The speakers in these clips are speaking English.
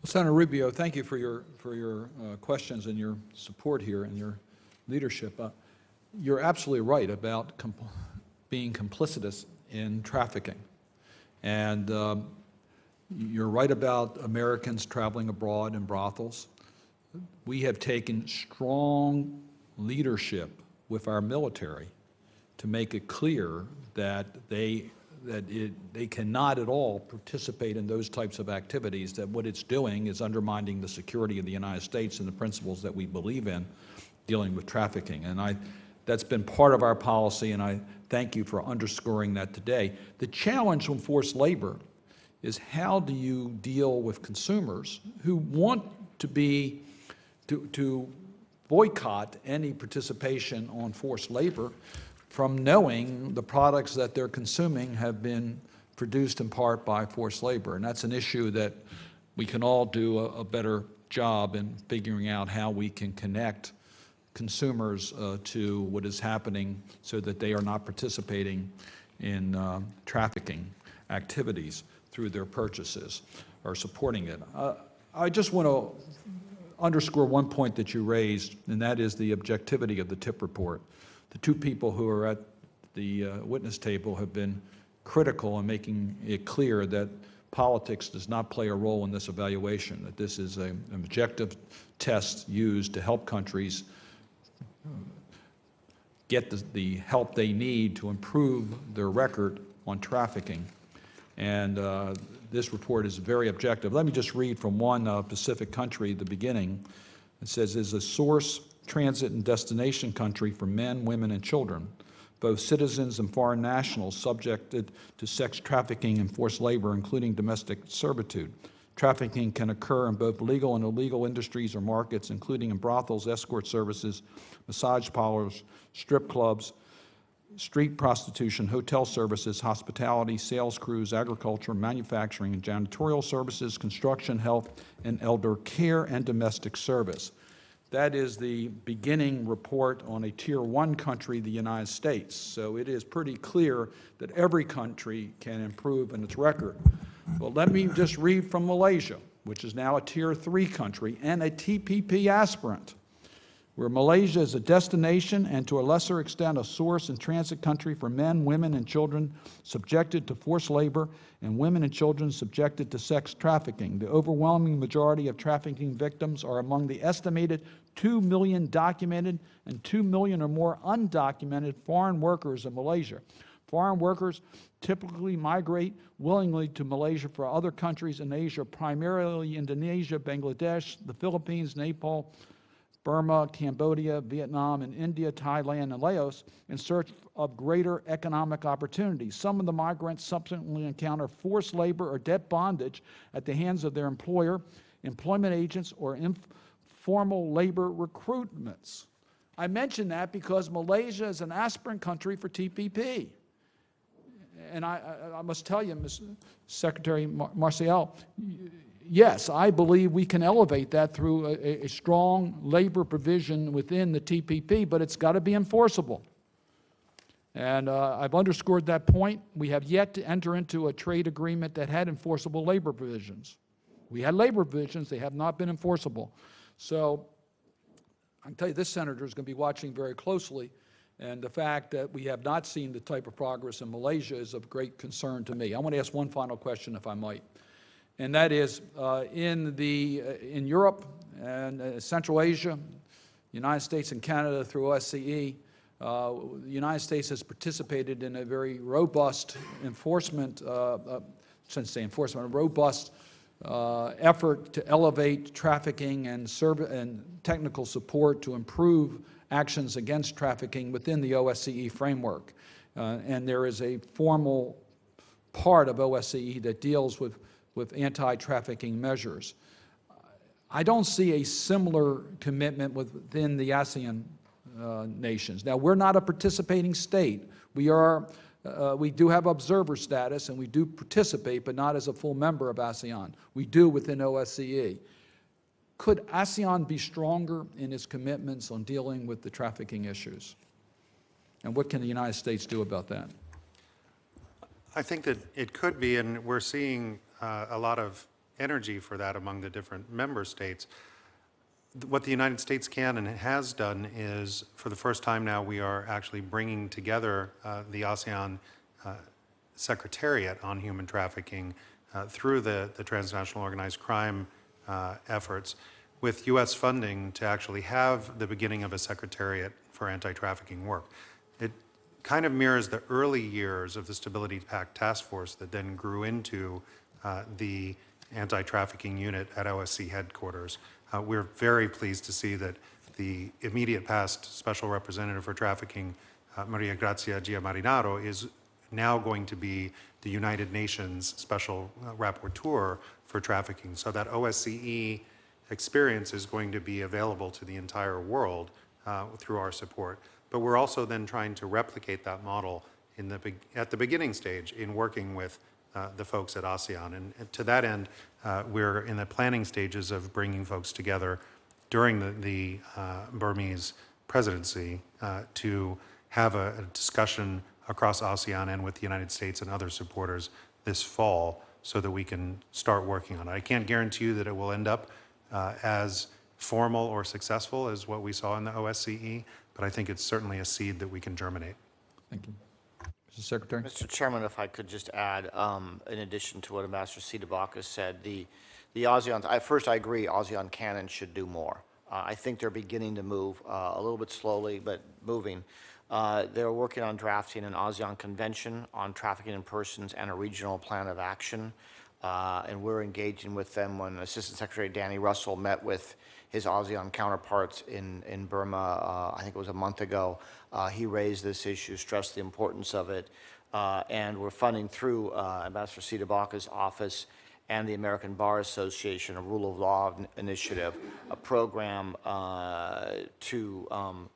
Well, Senator Rubio, thank you for your questions and your support here and your leadership. You're absolutely right about being complicitous in trafficking, and you're right about Americans traveling abroad in brothels. We have taken strong leadership with our military to make it clear that they cannot at all participate in those types of activities, that what it's doing is undermining the security of the United States and the principles that we believe in dealing with trafficking. And that's been part of our policy, and I thank you for underscoring that today. The challenge with forced labor is how do you deal with consumers who want to boycott any participation on forced labor from knowing the products that they're consuming have been produced in part by forced labor. And that's an issue that we can all do a better job in figuring out how we can connect consumers to what is happening so that they are not participating in trafficking activities through their purchases or supporting it. I just want to underscore one point that you raised, and that is the objectivity of the tip report. The two people who are at the witness table have been critical in making it clear that politics does not play a role in this evaluation, that this is an objective test used to help countries get the help they need to improve their record on trafficking. And this report is very objective. Let me just read from one Pacific country at the beginning. It says, is a source, transit, and destination country for men, women, and children, both citizens and foreign nationals subjected to sex trafficking and forced labor, including domestic servitude. Trafficking can occur in both legal and illegal industries or markets, including in brothels, escort services, massage parlors, strip clubs, street prostitution, hotel services, hospitality, sales crews, agriculture, manufacturing, and janitorial services, construction, health, and elder care, and domestic service. That is the beginning report on a Tier 1 country, the United States. So it is pretty clear that every country can improve in its record. Well, let me just read from Malaysia, which is now a Tier 3 country and a TPP aspirant, where Malaysia is a destination and to a lesser extent a source and transit country for men, women, and children subjected to forced labor and women and children subjected to sex trafficking. The overwhelming majority of trafficking victims are among the estimated 2 million documented and 2 million or more undocumented foreign workers in Malaysia. Foreign workers typically migrate willingly to Malaysia from other countries in Asia, primarily Indonesia, Bangladesh, the Philippines, Nepal, Burma, Cambodia, Vietnam, and India, Thailand, and Laos in search of greater economic opportunities. Some of the migrants subsequently encounter forced labor or debt bondage at the hands of their employer, employment agents, or informal labor recruitments. I mention that because Malaysia is an aspirant country for TPP. And I must tell you, Mr. Secretary Marcial, yes, I believe we can elevate that through a strong labor provision within the TPP, but it's got to be enforceable. And I've underscored that point. We have yet to enter into a trade agreement that had enforceable labor provisions. We had labor provisions, they have not been enforceable. So I can tell you this senator is going to be watching very closely, and the fact that we have not seen the type of progress in Malaysia is of great concern to me. I want to ask one final question, if I might. And that is, in Europe and Central Asia, United States and Canada through OSCE, the United States has participated in a very robust enforcement, shouldn't say enforcement, a robust effort to elevate trafficking and technical support to improve actions against trafficking within the OSCE framework. And there is a formal part of OSCE that deals with anti-trafficking measures. I don't see a similar commitment within the ASEAN nations. Now, we're not a participating state. We do have observer status and we do participate, but not as a full member of ASEAN. We do within OSCE. Could ASEAN be stronger in its commitments on dealing with the trafficking issues? And what can the United States do about that? I think that it could be, and we're seeing a lot of energy for that among the different member states. What the United States can and has done is, for the first time now, we are actually bringing together the ASEAN Secretariat on Human Trafficking through the transnational organized crime efforts, with U.S. funding to actually have the beginning of a secretariat for anti-trafficking work. It kind of mirrors the early years of the Stability Pact Task Force that then grew into the anti-trafficking unit at OSCE headquarters. We're very pleased to see that the immediate past Special Representative for Trafficking, Maria Grazia Giamarinaro, is now going to be the United Nations Special Rapporteur for Trafficking. So that OSCE experience is going to be available to the entire world through our support. But we're also then trying to replicate that model at the beginning stage in working with the folks at ASEAN. And to that end, we're in the planning stages of bringing folks together during the Burmese presidency to have a discussion across ASEAN and with the United States and other supporters this fall so that we can start working on it. I can't guarantee you that it will end up as formal or successful as what we saw in the OSCE, but I think it's certainly a seed that we can germinate. Thank you. Mr. Secretary? Mr. Chairman, if I could just add, in addition to what Ambassador Sidibakis said, the ASEAN, first I agree, ASEAN can and should do more. I think they're beginning to move a little bit slowly, but moving. They're working on drafting an ASEAN convention on trafficking in persons and a regional plan of action. And we're engaging with them. When Assistant Secretary Danny Russell met with his ASEAN counterparts in Burma, I think it was a month ago, he raised this issue, stressed the importance of it, and we're funding through Ambassador Sidibakis' office and the American Bar Association, a rule of law initiative, a program to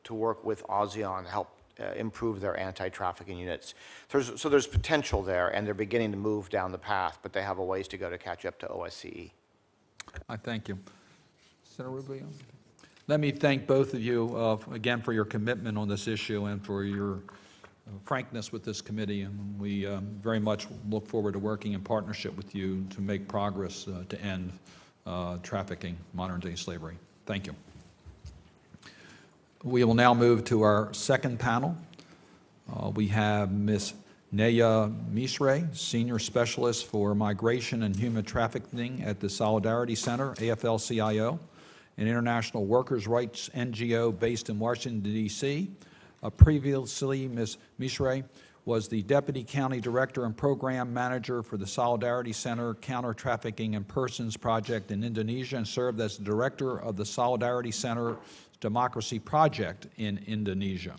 work with ASEAN to help improve their anti-trafficking units. So there's potential there, and they're beginning to move down the path, but they have a ways to go to catch up to OSCE. I thank you. Senator Rubio? Let me thank both of you again for your commitment on this issue and for your frankness with this committee, and we very much look forward to working in partnership with you to make progress to end trafficking, modern-day slavery. Thank you. We will now move to our second panel. We have Ms. Neya Misre, Senior Specialist for Migration and Human Trafficking at the Solidarity Center, AFL-CIO, an international workers' rights NGO based in Washington, D.C. Previously, Ms. Misre was the Deputy County Director and Program Manager for the Solidarity Center Counter-Trafficking in Persons Project in Indonesia and served as the Director of the Solidarity Center Democracy Project in Indonesia.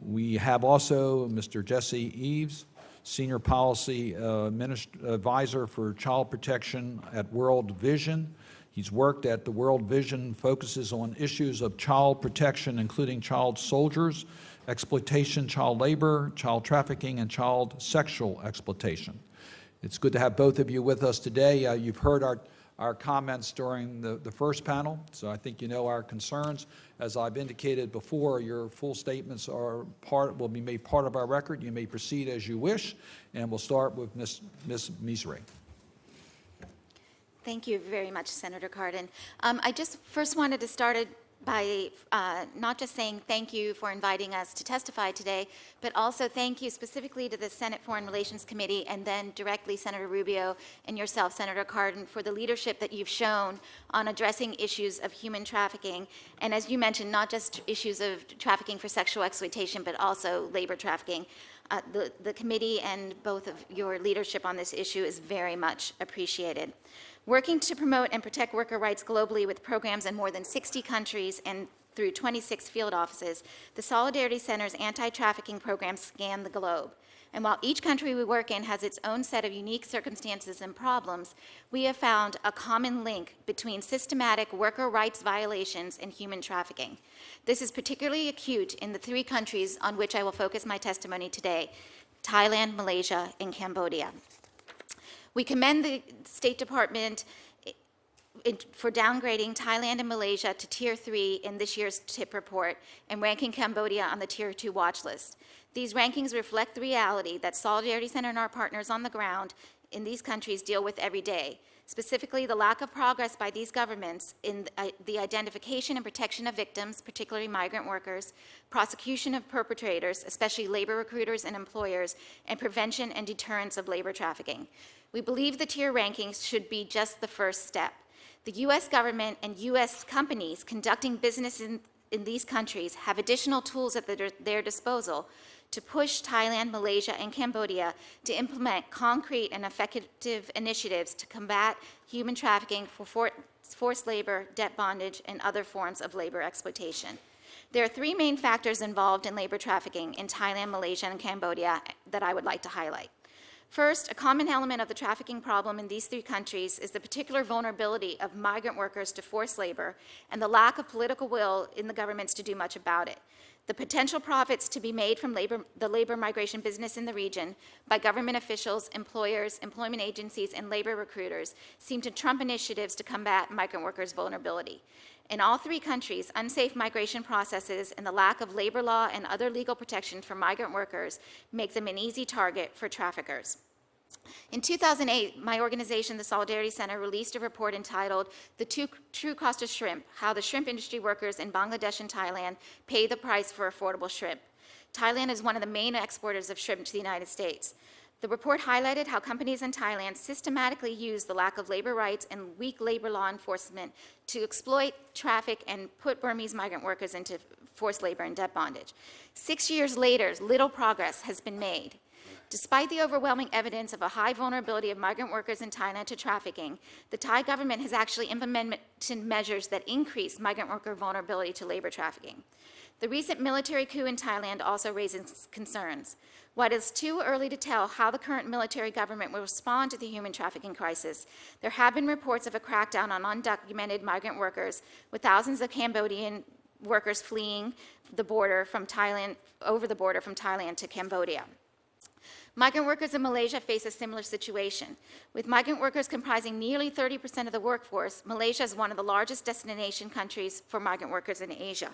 We have also Mr. Jesse Eves, Senior Policy Advisor for Child Protection at World Vision. He's worked at the World Vision, focuses on issues of child protection, including child soldiers, exploitation, child labor, child trafficking, and child sexual exploitation. It's good to have both of you with us today. You've heard our comments during the first panel, so I think you know our concerns. As I've indicated before, your full statements will be made part of our record. You may proceed as you wish, and we'll start with Ms. Misre. Thank you very much, Senator Cardin. I just first wanted to start by not just saying thank you for inviting us to testify today, but also thank you specifically to the Senate Foreign Relations Committee and then directly Senator Rubio and yourself, Senator Cardin, for the leadership that you've shown on addressing issues of human trafficking. And as you mentioned, not just issues of trafficking for sexual exploitation, but also labor trafficking. The committee and both of your leadership on this issue is very much appreciated. Working to promote and protect worker rights globally with programs in more than 60 countries and through 26 field offices, the Solidarity Center's anti-trafficking programs scan the globe. And while each country we work in has its own set of unique circumstances and problems, we have found a common link between systematic worker rights violations and human trafficking. This is particularly acute in the 3 countries on which I will focus my testimony today: Thailand, Malaysia, and Cambodia. We commend the State Department for downgrading Thailand and Malaysia to Tier 3 in this year's TIP report and ranking Cambodia on the Tier 2 watch list. These rankings reflect the reality that Solidarity Center and our partners on the ground in these countries deal with every day: specifically the lack of progress by these governments in the identification and protection of victims, particularly migrant workers, prosecution of perpetrators, especially labor recruiters and employers, and prevention and deterrence of labor trafficking. We believe the tier rankings should be just the first step. The U.S. government and U.S. companies conducting business in these countries have additional tools at their disposal to push Thailand, Malaysia, and Cambodia to implement concrete and effective initiatives to combat human trafficking for forced labor, debt bondage, and other forms of labor exploitation. There are three main factors involved in labor trafficking in Thailand, Malaysia, and Cambodia that I would like to highlight. First, a common element of the trafficking problem in these three countries is the particular vulnerability of migrant workers to forced labor and the lack of political will in the governments to do much about it. The potential profits to be made from the labor migration business in the region by government officials, employers, employment agencies, and labor recruiters seem to trump initiatives to combat migrant workers' vulnerability. In all three countries, unsafe migration processes and the lack of labor law and other legal protection for migrant workers make them an easy target for traffickers. In 2008, my organization, the Solidarity Center, released a report entitled "The True Cost of Shrimp: How the Shrimp Industry Workers in Bangladesh and Thailand Pay the Price for Affordable Shrimp." Thailand is one of the main exporters of shrimp to the United States. The report highlighted how companies in Thailand systematically use the lack of labor rights and weak labor law enforcement to exploit, traffic, and put Burmese migrant workers into forced labor and debt bondage. 6 years later, little progress has been made. Despite the overwhelming evidence of a high vulnerability of migrant workers in Thailand to trafficking, the Thai government has actually implemented measures that increase migrant worker vulnerability to labor trafficking. The recent military coup in Thailand also raises concerns. While it is too early to tell how the current military government will respond to the human trafficking crisis, there have been reports of a crackdown on undocumented migrant workers, with thousands of Cambodian workers fleeing the border from Thailand, over the border from Thailand to Cambodia. Migrant workers in Malaysia face a similar situation. With migrant workers comprising nearly 30% of the workforce, Malaysia is one of the largest destination countries for migrant workers in Asia.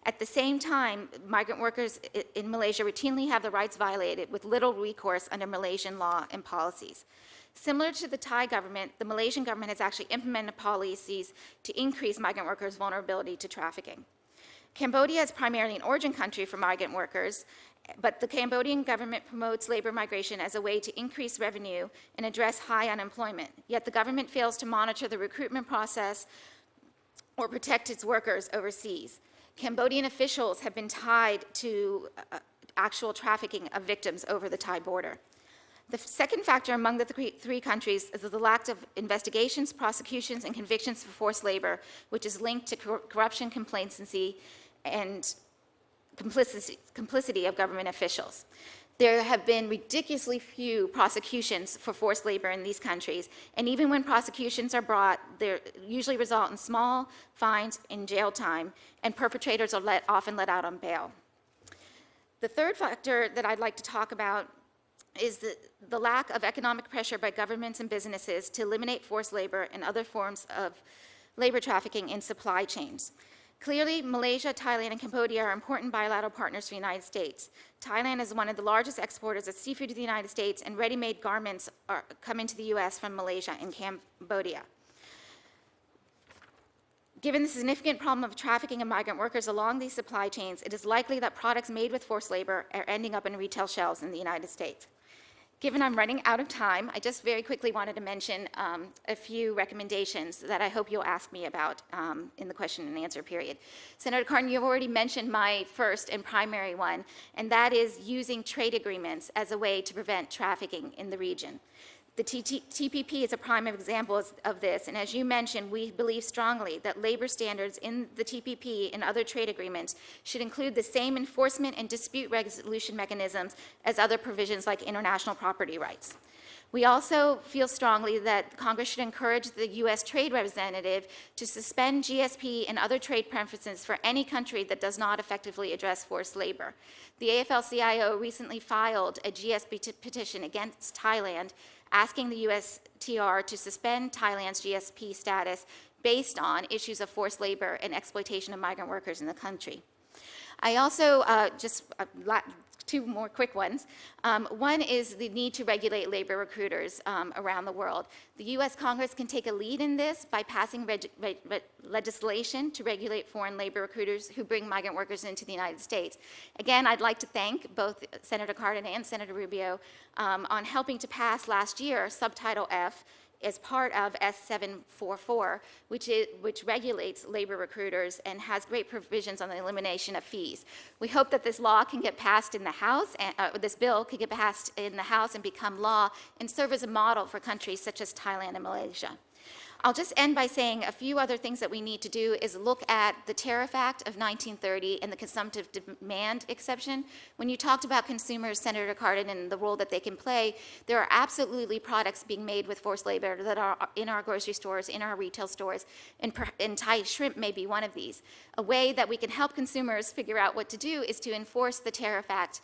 At the same time, migrant workers in Malaysia routinely have their rights violated with little recourse under Malaysian law and policies. Similar to the Thai government, the Malaysian government has actually implemented policies to increase migrant workers' vulnerability to trafficking. Cambodia is primarily an origin country for migrant workers, but the Cambodian government promotes labor migration as a way to increase revenue and address high unemployment. Yet the government fails to monitor the recruitment process or protect its workers overseas. Cambodian officials have been tied to actual trafficking of victims over the Thai border. The second factor among the three countries is the lack of investigations, prosecutions, and convictions for forced labor, which is linked to corruption, complacency, and complicity of government officials. There have been ridiculously few prosecutions for forced labor in these countries, and even when prosecutions are brought, they usually result in small fines and jail time, and perpetrators are often let out on bail. The third factor that I'd like to talk about is the lack of economic pressure by governments and businesses to eliminate forced labor and other forms of labor trafficking in supply chains. Clearly, Malaysia, Thailand, and Cambodia are important bilateral partners for the United States. Thailand is one of the largest exporters of seafood to the United States, and ready-made garments come into the U.S. from Malaysia and Cambodia. Given the significant problem of trafficking of migrant workers along these supply chains, it is likely that products made with forced labor are ending up in retail shelves in the United States. Given I'm running out of time, I just very quickly wanted to mention a few recommendations that I hope you'll ask me about in the question and answer period. Senator Cardin, you've already mentioned my first and primary one, and that is using trade agreements as a way to prevent trafficking in the region. The TPP is a prime example of this, and as you mentioned, we believe strongly that labor standards in the TPP and other trade agreements should include the same enforcement and dispute resolution mechanisms as other provisions like international property rights. We also feel strongly that Congress should encourage the U.S. Trade Representative to suspend GSP and other trade preferences for any country that does not effectively address forced labor. The AFL-CIO recently filed a GSP petition against Thailand, asking the USTR to suspend Thailand's GSP status based on issues of forced labor and exploitation of migrant workers in the country. I also, two more quick ones. One is the need to regulate labor recruiters around the world. The U.S. Congress can take a lead in this by passing legislation to regulate foreign labor recruiters who bring migrant workers into the United States. Again, I'd like to thank both Senator Cardin and Senator Rubio on helping to pass last year Subtitle F as part of S744, which regulates labor recruiters and has great provisions on the elimination of fees. We hope that this law can get passed in the House, this bill can get passed in the House and become law and serve as a model for countries such as Thailand and Malaysia. I'll just end by saying a few other things that we need to do is look at the Tariff Act of 1930 and the consumptive demand exception. When you talked about consumers, Senator Cardin, and the role that they can play, there are absolutely products being made with forced labor that are in our grocery stores, in our retail stores, and Thai shrimp may be one of these. A way that we can help consumers figure out what to do is to enforce the Tariff Act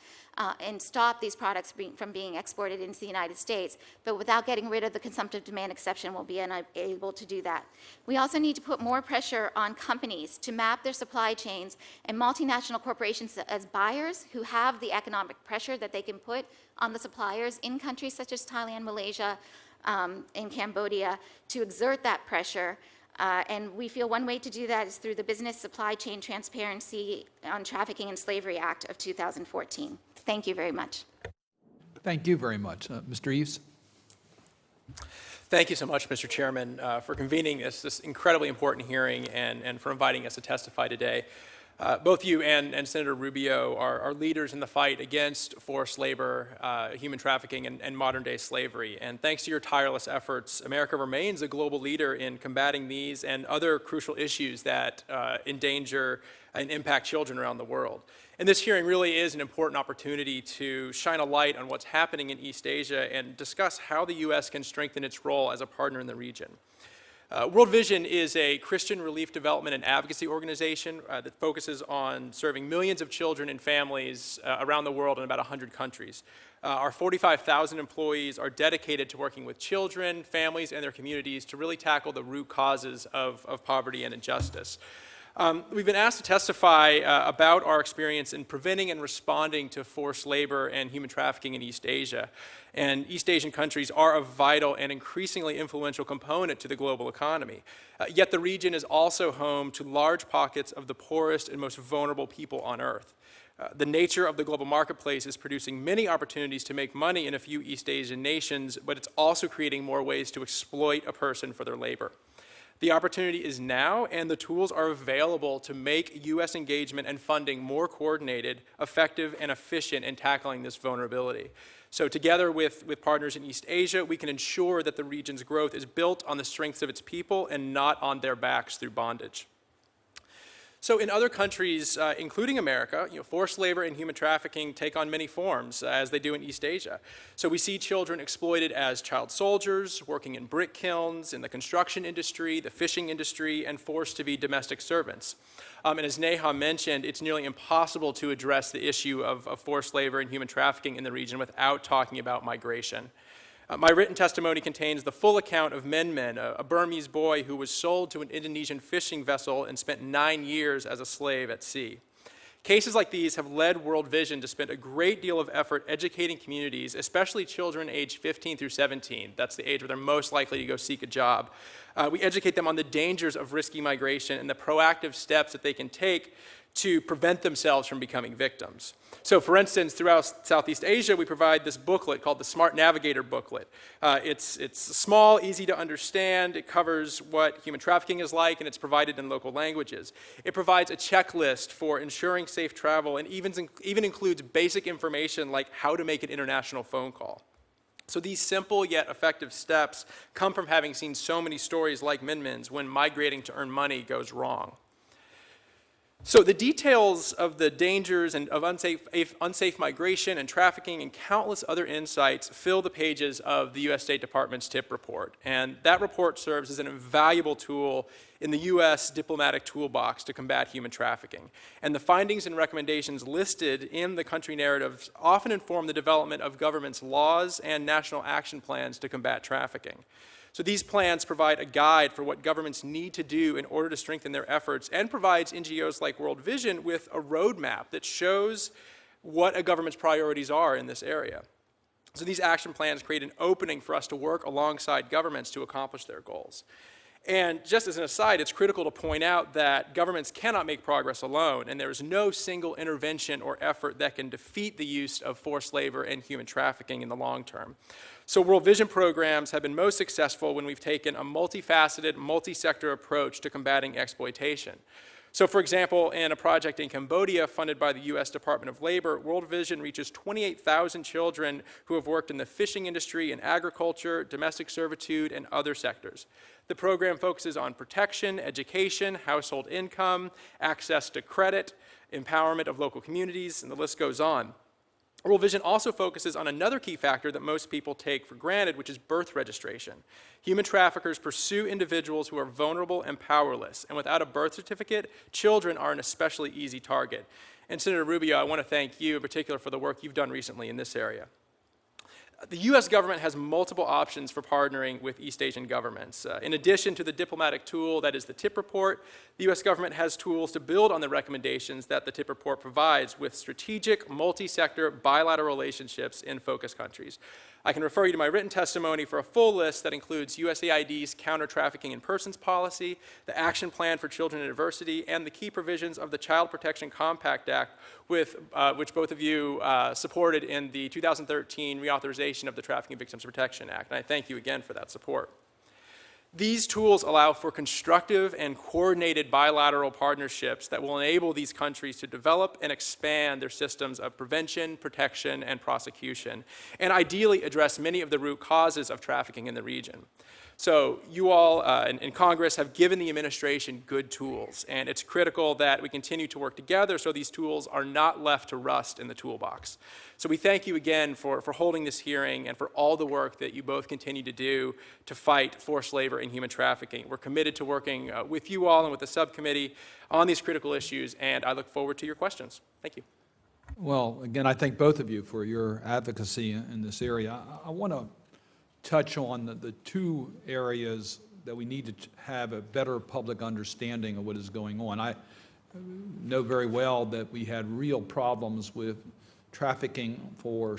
and stop these products from being exported into the United States, but without getting rid of the consumptive demand exception, we'll be unable to do that. We also need to put more pressure on companies to map their supply chains and multinational corporations as buyers who have the economic pressure that they can put on the suppliers in countries such as Thailand, Malaysia, and Cambodia to exert that pressure. And we feel one way to do that is through the Business Supply Chain Transparency on Trafficking and Slavery Act of 2014. Thank you very much. Thank you very much. Mr. Eves? Thank you so much, Mr. Chairman, for convening this incredibly important hearing and for inviting us to testify today. Both you and Senator Rubio are leaders in the fight against forced labor, human trafficking, and modern-day slavery. And thanks to your tireless efforts, America remains a global leader in combating these and other crucial issues that endanger and impact children around the world. And this hearing really is an important opportunity to shine a light on what's happening in East Asia and discuss how the U.S. can strengthen its role as a partner in the region. World Vision is a Christian relief development and advocacy organization that focuses on serving millions of children and families around the world in about 100 countries. Our 45,000 employees are dedicated to working with children, families, and their communities to really tackle the root causes of poverty and injustice. We've been asked to testify about our experience in preventing and responding to forced labor and human trafficking in East Asia. And East Asian countries are a vital and increasingly influential component to the global economy. Yet the region is also home to large pockets of the poorest and most vulnerable people on Earth. The nature of the global marketplace is producing many opportunities to make money in a few East Asian nations, but it's also creating more ways to exploit a person for their labor. The opportunity is now, and the tools are available to make U.S. engagement and funding more coordinated, effective, and efficient in tackling this vulnerability. So together with partners in East Asia, we can ensure that the region's growth is built on the strengths of its people and not on their backs through bondage. So in other countries, including America, forced labor and human trafficking take on many forms, as they do in East Asia. So we see children exploited as child soldiers, working in brick kilns, in the construction industry, the fishing industry, and forced to be domestic servants. And as Neha mentioned, it's nearly impossible to address the issue of forced labor and human trafficking in the region without talking about migration. My written testimony contains the full account of Menmen, a Burmese boy who was sold to an Indonesian fishing vessel and spent 9 years as a slave at sea. Cases like these have led World Vision to spend a great deal of effort educating communities, especially children aged 15 through 17. That's the age where they're most likely to go seek a job. We educate them on the dangers of risky migration and the proactive steps that they can take to prevent themselves from becoming victims. So for instance, throughout Southeast Asia, we provide this booklet called the Smart Navigator booklet. It's small, easy to understand. It covers what human trafficking is like, and it's provided in local languages. It provides a checklist for ensuring safe travel and even includes basic information like how to make an international phone call. So these simple yet effective steps come from having seen so many stories like Minmin's when migrating to earn money goes wrong. So the details of the dangers and of unsafe migration and trafficking and countless other insights fill the pages of the U.S. State Department's TIP report. And that report serves as an invaluable tool in the U.S. diplomatic toolbox to combat human trafficking. And the findings and recommendations listed in the country narratives often inform the development of governments' laws and national action plans to combat trafficking. So these plans provide a guide for what governments need to do in order to strengthen their efforts and provides NGOs like World Vision with a roadmap that shows what a government's priorities are in this area. So these action plans create an opening for us to work alongside governments to accomplish their goals. And just as an aside, it's critical to point out that governments cannot make progress alone, and there is no single intervention or effort that can defeat the use of forced labor and human trafficking in the long term. So World Vision programs have been most successful when we've taken a multifaceted, multi-sector approach to combating exploitation. So for example, in a project in Cambodia funded by the U.S. Department of Labor, World Vision reaches 28,000 children who have worked in the fishing industry, in agriculture, domestic servitude, and other sectors. The program focuses on protection, education, household income, access to credit, empowerment of local communities, and the list goes on. World Vision also focuses on another key factor that most people take for granted, which is birth registration. Human traffickers pursue individuals who are vulnerable and powerless, and without a birth certificate, children are an especially easy target. And Senator Rubio, I want to thank you in particular for the work you've done recently in this area. The U.S. government has multiple options for partnering with East Asian governments. In addition to the diplomatic tool that is the TIP report, the U.S. government has tools to build on the recommendations that the TIP report provides with strategic, multi-sector, bilateral relationships in focus countries. I can refer you to my written testimony for a full list that includes USAID's counter-trafficking in persons policy, the Action Plan for Children in Diversity, and the key provisions of the Child Protection Compact Act, which both of you supported in the 2013 reauthorization of the Trafficking Victims Protection Act, and I thank you again for that support. These tools allow for constructive and coordinated bilateral partnerships that will enable these countries to develop and expand their systems of prevention, protection, and prosecution, and ideally address many of the root causes of trafficking in the region. So you all in Congress have given the administration good tools, and it's critical that we continue to work together so these tools are not left to rust in the toolbox. So we thank you again for holding this hearing and for all the work that you both continue to do to fight forced labor and human trafficking. We're committed to working with you all and with the subcommittee on these critical issues, and I look forward to your questions. Thank you. Well, again, I thank both of you for your advocacy in this area. I want to touch on the two areas that we need to have a better public understanding of what is going on. I know very well that we had real problems with trafficking for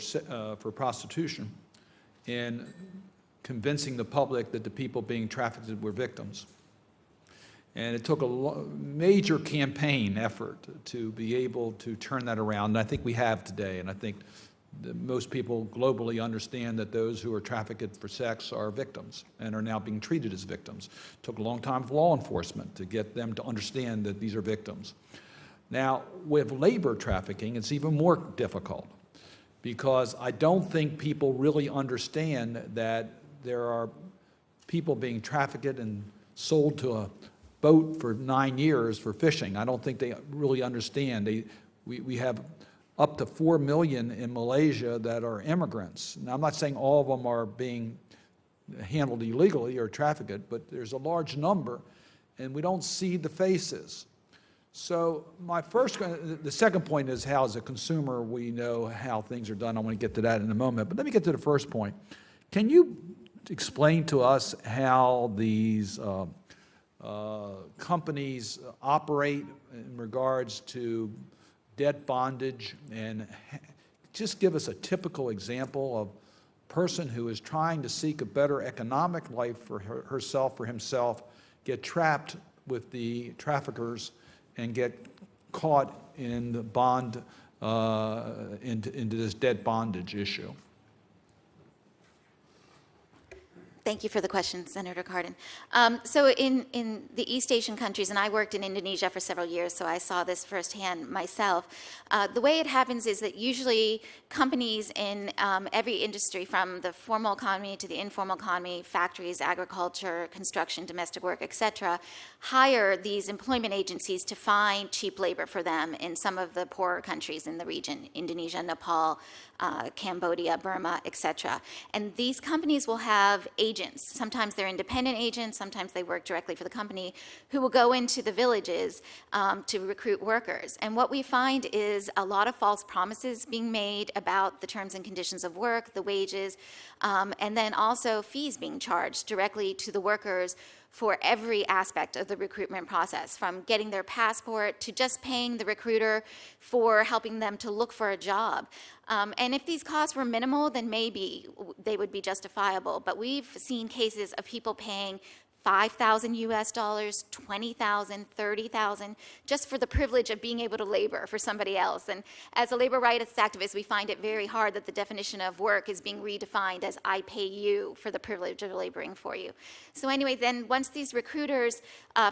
prostitution and convincing the public that the people being trafficked were victims. And it took a major campaign effort to be able to turn that around, and I think we have today, and I think most people globally understand that those who are trafficked for sex are victims and are now being treated as victims. It took a long time for law enforcement to get them to understand that these are victims. Now, with labor trafficking, it's even more difficult because I don't think people really understand that there are people being trafficked and sold to a boat for 9 years for fishing. I don't think they really understand. We have up to 4 million in Malaysia that are immigrants. Now, I'm not saying all of them are being handled illegally or trafficked, but there's a large number, and we don't see the faces. So the second point is how, as a consumer, we know how things are done. I want to get to that in a moment, but let me get to the first point. Can you explain to us how these companies operate in regards to debt bondage, and just give us a typical example of a person who is trying to seek a better economic life for herself or himself, get trapped with the traffickers and get caught in the bond, into this debt bondage issue. Thank you for the question, Senator Cardin. So in the East Asian countries, and I worked in Indonesia for several years, so I saw this firsthand myself, the way it happens is that usually companies in every industry, from the formal economy to the informal economy, factories, agriculture, construction, domestic work, et cetera, hire these employment agencies to find cheap labor for them in some of the poorer countries in the region, Indonesia, Nepal, Cambodia, Burma, et cetera. And these companies will have agents. Sometimes they're independent agents, sometimes they work directly for the company, who will go into the villages to recruit workers. And what we find is a lot of false promises being made about the terms and conditions of work, the wages, and then also fees being charged directly to the workers for every aspect of the recruitment process, from getting their passport to just paying the recruiter for helping them to look for a job. And if these costs were minimal, then maybe they would be justifiable. But we've seen cases of people paying $5,000 US dollars, $20,000, $30,000, just for the privilege of being able to labor for somebody else. And as a labor rights activist, we find it very hard that the definition of work is being redefined as I pay you for the privilege of laboring for you. So anyway, then once these recruiters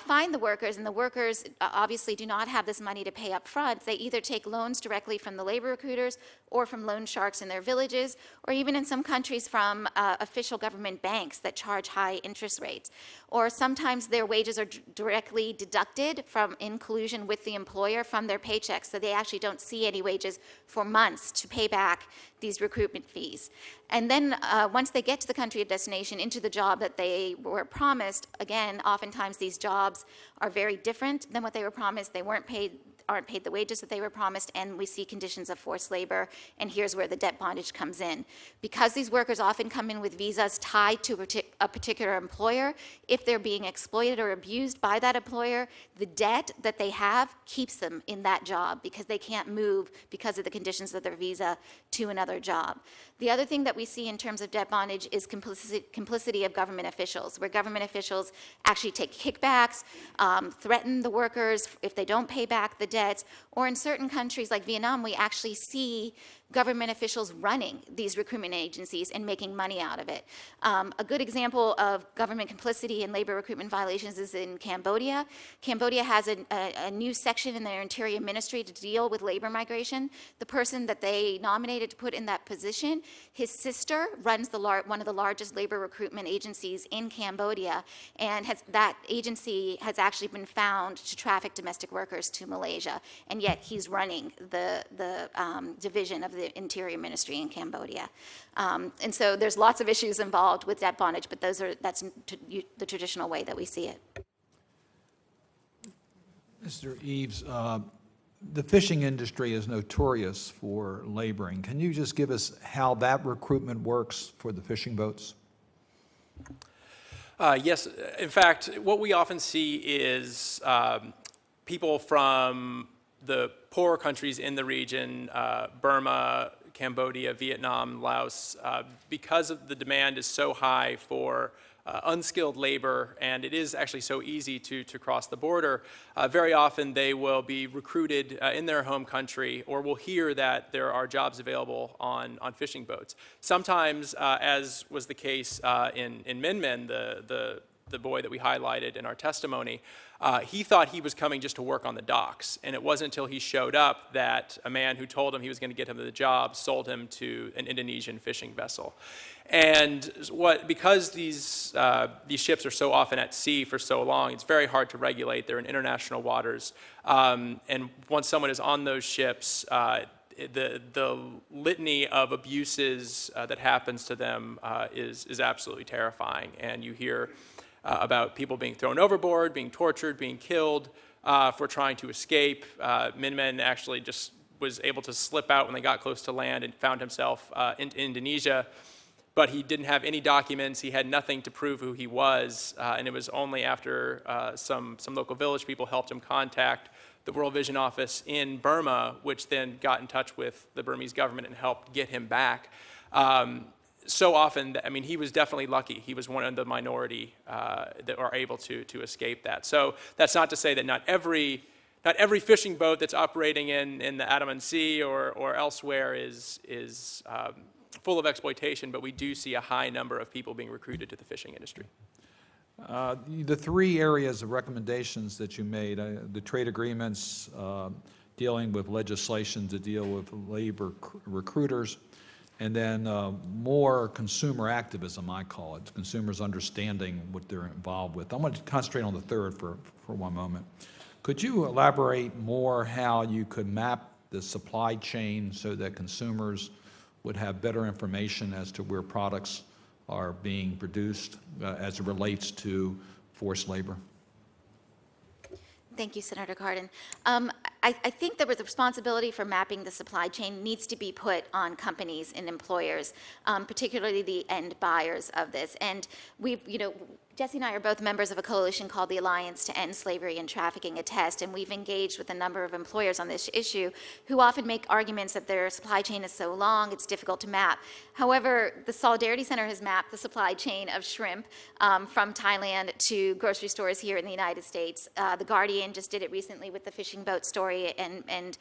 find the workers, and the workers obviously do not have this money to pay up front, they either take loans directly from the labor recruiters or from loan sharks in their villages, or even in some countries from official government banks that charge high interest rates. Or sometimes their wages are directly deducted from in collusion with the employer from their paychecks, so they actually don't see any wages for months to pay back these recruitment fees. And then once they get to the country of destination, into the job that they were promised, again, oftentimes these jobs are very different than what they were promised. They aren't paid the wages that they were promised, and we see conditions of forced labor, and here's where the debt bondage comes in. Because these workers often come in with visas tied to a particular employer, if they're being exploited or abused by that employer, the debt that they have keeps them in that job because they can't move because of the conditions of their visa to another job. The other thing that we see in terms of debt bondage is complicity of government officials, where government officials actually take kickbacks, threaten the workers if they don't pay back the debts, or in certain countries like Vietnam, we actually see government officials running these recruitment agencies and making money out of it. A good example of government complicity in labor recruitment violations is in Cambodia. Cambodia has a new section in their interior ministry to deal with labor migration. The person that they nominated to put in that position, his sister runs one of the largest labor recruitment agencies in Cambodia, and that agency has actually been found to traffic domestic workers to Malaysia, and yet he's running the division of the Interior Ministry in Cambodia. And so there's lots of issues involved with debt bondage, but that's the traditional way that we see it. Mr. Eves, the fishing industry is notorious for laboring. Can you just give us how that recruitment works for the fishing boats? Yes. In fact, what we often see is people from the poorer countries in the region, Burma, Cambodia, Vietnam, Laos, because of the demand is so high for unskilled labor, and it is actually so easy to cross the border, very often they will be recruited in their home country, or will hear that there are jobs available on fishing boats. Sometimes, as was the case in Min Min, the boy that we highlighted in our testimony, he thought he was coming just to work on the docks, and it wasn't until he showed up that a man who told him he was going to get him the job sold him to an Indonesian fishing vessel. And because these ships are so often at sea for so long, it's very hard to regulate. They're in international waters, and once someone is on those ships, the litany of abuses that happens to them is absolutely terrifying. And you hear about people being thrown overboard, being tortured, being killed for trying to escape. Min Min actually just was able to slip out when they got close to land and found himself in Indonesia, but he didn't have any documents. He had nothing to prove who he was, and it was only after some local village people helped him contact the World Vision office in Burma, which then got in touch with the Burmese government and helped get him back. So often, I mean, he was definitely lucky. He was one of the minority that are able to escape that. So that's not to say that not every fishing boat that's operating in the Andaman Sea or elsewhere is full of exploitation, but we do see a high number of people being recruited to the fishing industry. The three areas of recommendations that you made, the trade agreements, dealing with legislation to deal with labor recruiters, and then more consumer activism, I call it, consumers understanding what they're involved with. I want to concentrate on the third for one moment. Could you elaborate more how you could map the supply chain so that consumers would have better information as to where products are being produced as it relates to forced labor? Thank you, Senator Cardin. I think that the responsibility for mapping the supply chain needs to be put on companies and employers, particularly the end buyers of this. And Jesse and I are both members of a coalition called the Alliance to End Slavery and Trafficking, ATTEST, and we've engaged with a number of employers on this issue who often make arguments that their supply chain is so long, it's difficult to map. However, the Solidarity Center has mapped the supply chain of shrimp from Thailand to grocery stores here in the United States. The Guardian just did it recently with the fishing boat story and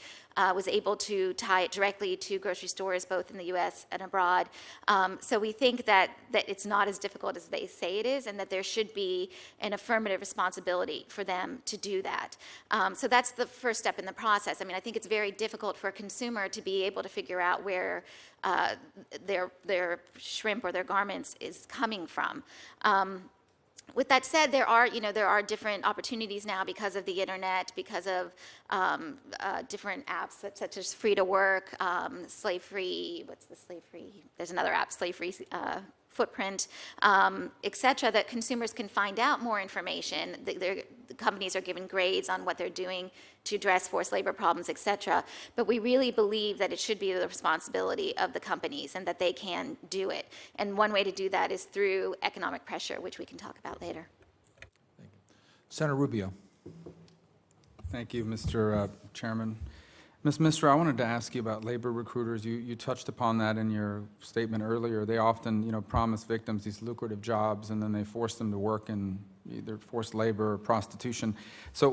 was able to tie it directly to grocery stores both in the U.S. and abroad. So we think that it's not as difficult as they say it is, and that there should be an affirmative responsibility for them to do that. So that's the first step in the process. I mean, I think it's very difficult for a consumer to be able to figure out where their shrimp or their garments is coming from. With that said, there are different opportunities now because of the internet, because of different apps such as Free to Work, Slave Free. What's the Slave Free? There's another app, Slave Free Footprint, et cetera, that consumers can find out more information. The companies are given grades on what they're doing to address forced labor problems, et cetera. But we really believe that it should be the responsibility of the companies and that they can do it. And one way to do that is through economic pressure, which we can talk about later. Senator Rubio. Thank you, Mr. Chairman. Ms. Misra, I wanted to ask you about labor recruiters. You touched upon that in your statement earlier. They often, promise victims these lucrative jobs, and then they force them to work in either forced labor or prostitution. So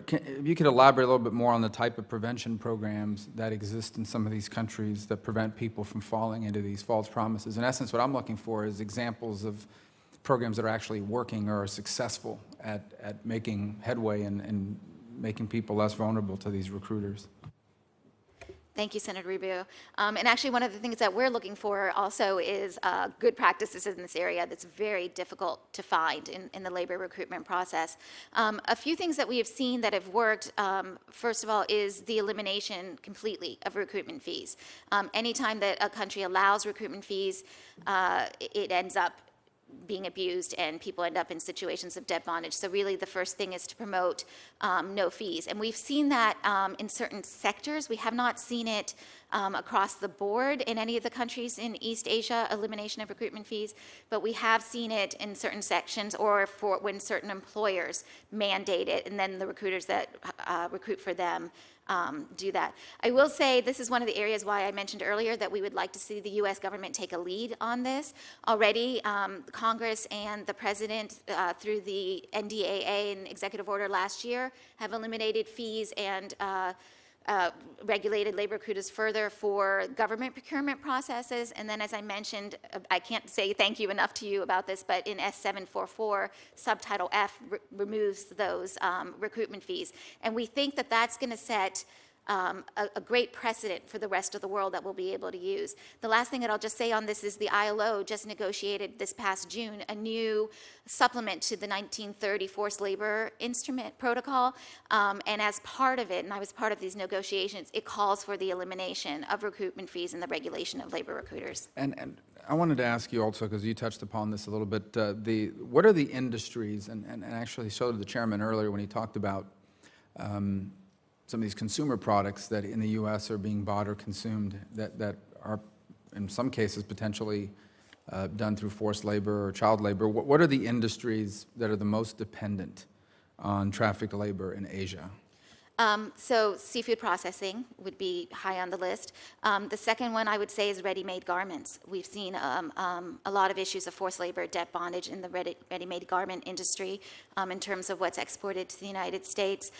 if you could elaborate a little bit more on the type of prevention programs that exist in some of these countries that prevent people from falling into these false promises. In essence, what I'm looking for is examples of programs that are actually working or are successful at making headway and making people less vulnerable to these recruiters. Thank you, Senator Rubio. And actually, one of the things that we're looking for also is good practices in this area that's very difficult to find in the labor recruitment process. A few things that we have seen that have worked, first of all, is the elimination completely of recruitment fees. Anytime that a country allows recruitment fees, it ends up being abused and people end up in situations of debt bondage. So really the first thing is to promote no fees. And we've seen that in certain sectors. We have not seen it across the board in any of the countries in East Asia, elimination of recruitment fees, but we have seen it in certain sections or for when certain employers mandate it and then the recruiters that recruit for them do that. I will say this is one of the areas why I mentioned earlier that we would like to see the U.S. government take a lead on this. Already, Congress and the President, through the NDAA and executive order last year, have eliminated fees and regulated labor recruiters further for government procurement processes. And then, as I mentioned, I can't say thank you enough to you about this, but in S744, subtitle F removes those recruitment fees. And we think that that's going to set a great precedent for the rest of the world that we'll be able to use. The last thing that I'll just say on this is the ILO just negotiated this past June a new supplement to the 1930 forced labor instrument protocol, and as part of it, and I was part of these negotiations, it calls for the elimination of recruitment fees and the regulation of labor recruiters. And I wanted to ask you also, because you touched upon this a little bit, what are the industries, and actually so did the chairman earlier when he talked about some of these consumer products that in the U.S. are being bought or consumed that are, in some cases, potentially done through forced labor or child labor. What are the industries that are the most dependent on trafficked labor in Asia? So seafood processing would be high on the list. The second one I would say is ready-made garments. We've seen a lot of issues of forced labor, debt bondage in the ready-made garment industry in terms of what's exported to the United States.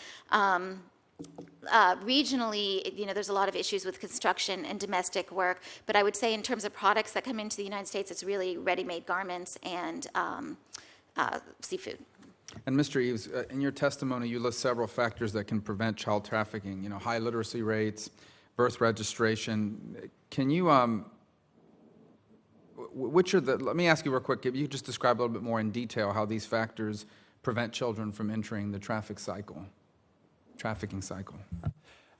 Regionally, there's a lot of issues with construction and domestic work, but I would say in terms of products that come into the United States, it's really ready-made garments and seafood. And Mr. Eves, in your testimony, you list several factors that can prevent child trafficking, high literacy rates, birth registration. Can you, let me ask you real quick, if you could just describe a little bit more in detail how these factors prevent children from entering the trafficking cycle.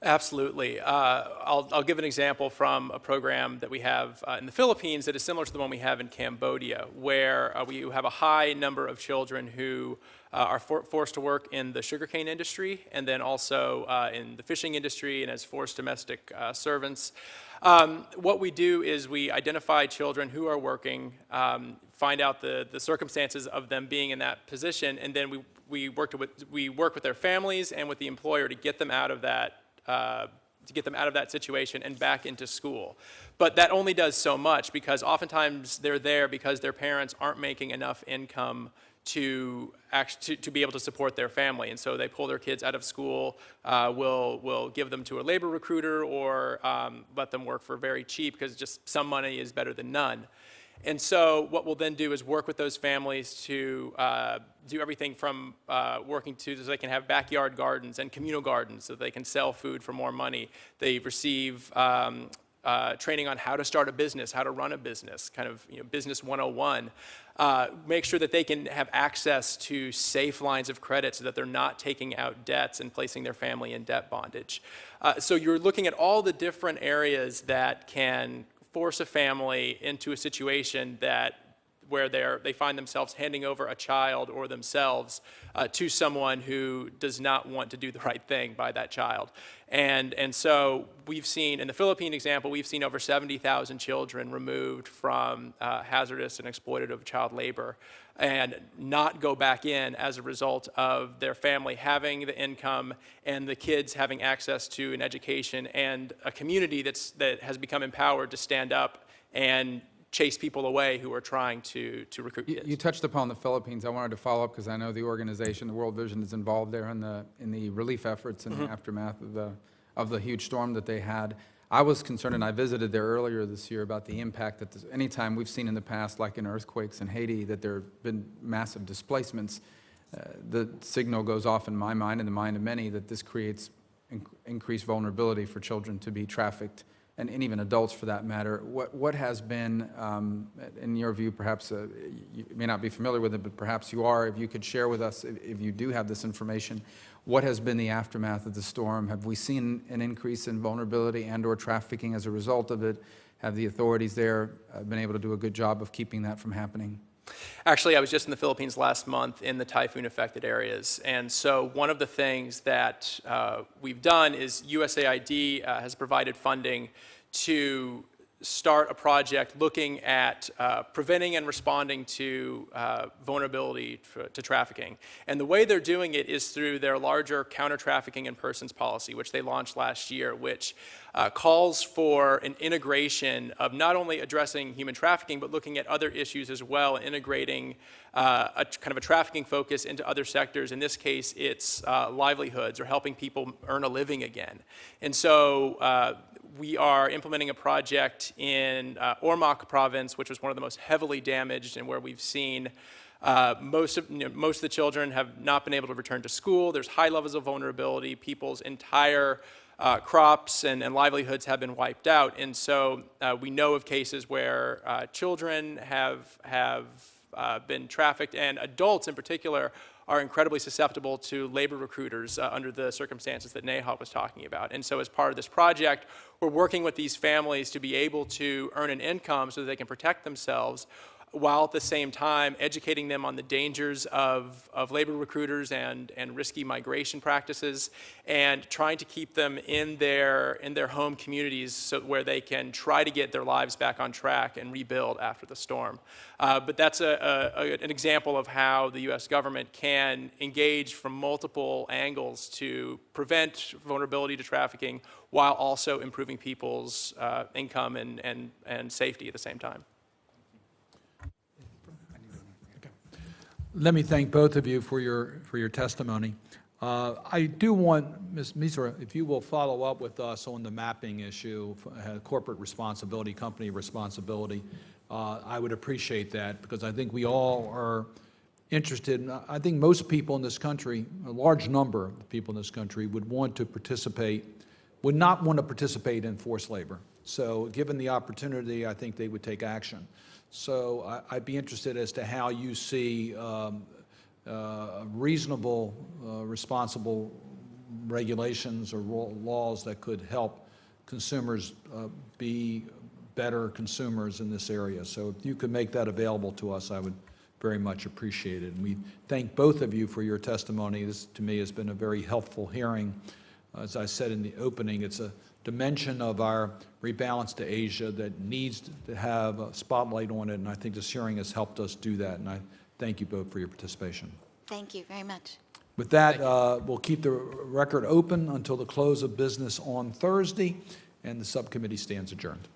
Absolutely. I'll give an example from a program that we have in the Philippines that is similar to the one we have in Cambodia, where we have a high number of children who are forced to work in the sugarcane industry and then also in the fishing industry and as forced domestic servants. What we do is we identify children who are working, find out the circumstances of them being in that position, and then we work with their families and with the employer to get them out of that situation and back into school. But that only does so much, because oftentimes they're there because their parents aren't making enough income to be able to support their family, and so they pull their kids out of school. We'll give them to a labor recruiter or let them work for very cheap, because just some money is better than none. And so what we'll then do is work with those families to do everything from working so they can have backyard gardens and communal gardens so they can sell food for more money. They receive training on how to start a business, how to run a business, kind of business 101. Make sure that they can have access to safe lines of credit so that they're not taking out debts and placing their family in debt bondage. So you're looking at all the different areas that can force a family into a situation where they find themselves handing over a child or themselves to someone who does not want to do the right thing by that child. And so we've seen, in the Philippine example, we've seen over 70,000 children removed from hazardous and exploitative child labor and not go back in as a result of their family having the income and the kids having access to an education and a community that has become empowered to stand up and chase people away who are trying to recruit kids. You touched upon the Philippines. I wanted to follow up because I know the organization, the World Vision, is involved there in the relief efforts in the aftermath of the huge storm that they had. I was concerned, and I visited there earlier this year, about the impact that anytime we've seen in the past, like in earthquakes in Haiti, that there have been massive displacements. The signal goes off in my mind and the mind of many that this creates increased vulnerability for children to be trafficked, and even adults for that matter. What has been, in your view, perhaps you may not be familiar with it, but perhaps you are, if you could share with us, if you do have this information, what has been the aftermath of the storm? Have we seen an increase in vulnerability and or trafficking as a result of it? Have the authorities there been able to do a good job of keeping that from happening? Actually, I was just in the Philippines last month in the typhoon-affected areas, and so one of the things that we've done is USAID has provided funding to start a project looking at preventing and responding to vulnerability to trafficking. And the way they're doing it is through their larger counter-trafficking in persons policy, which they launched last year, which calls for an integration of not only addressing human trafficking, but looking at other issues as well, integrating a kind of a trafficking focus into other sectors. In this case, it's livelihoods, or helping people earn a living again. And so we are implementing a project in Ormoc province, which was one of the most heavily damaged and where we've seen most of the children have not been able to return to school. There's high levels of vulnerability. People's entire crops and livelihoods have been wiped out. And so we know of cases where children have been trafficked, and adults in particular are incredibly susceptible to labor recruiters under the circumstances that Neha was talking about. And so as part of this project, we're working with these families to be able to earn an income so that they can protect themselves, while at the same time educating them on the dangers of labor recruiters and risky migration practices, and trying to keep them in their home communities so where they can try to get their lives back on track and rebuild after the storm. But that's an example of how the U.S. government can engage from multiple angles to prevent vulnerability to trafficking while also improving people's income and safety at the same time. Let me thank both of you for your testimony. I do want, Ms. Misra, if you will follow up with us on the mapping issue, corporate responsibility, company responsibility. I would appreciate that, because I think we all are interested. I think most people in this country, a large number of people in this country, would not want to participate in forced labor. So given the opportunity, I think they would take action. So I'd be interested as to how you see a reasonable, responsible regulations or laws that could help consumers be better consumers in this area. So if you could make that available to us, I would very much appreciate it. And we thank both of you for your testimony. This, to me, has been a very helpful hearing. As I said in the opening, it's a dimension of our rebalance to Asia that needs to have a spotlight on it, and I think this hearing has helped us do that, and I thank you both for your participation. Thank you very much. With that, we'll keep the record open until the close of business on Thursday, and the subcommittee stands adjourned.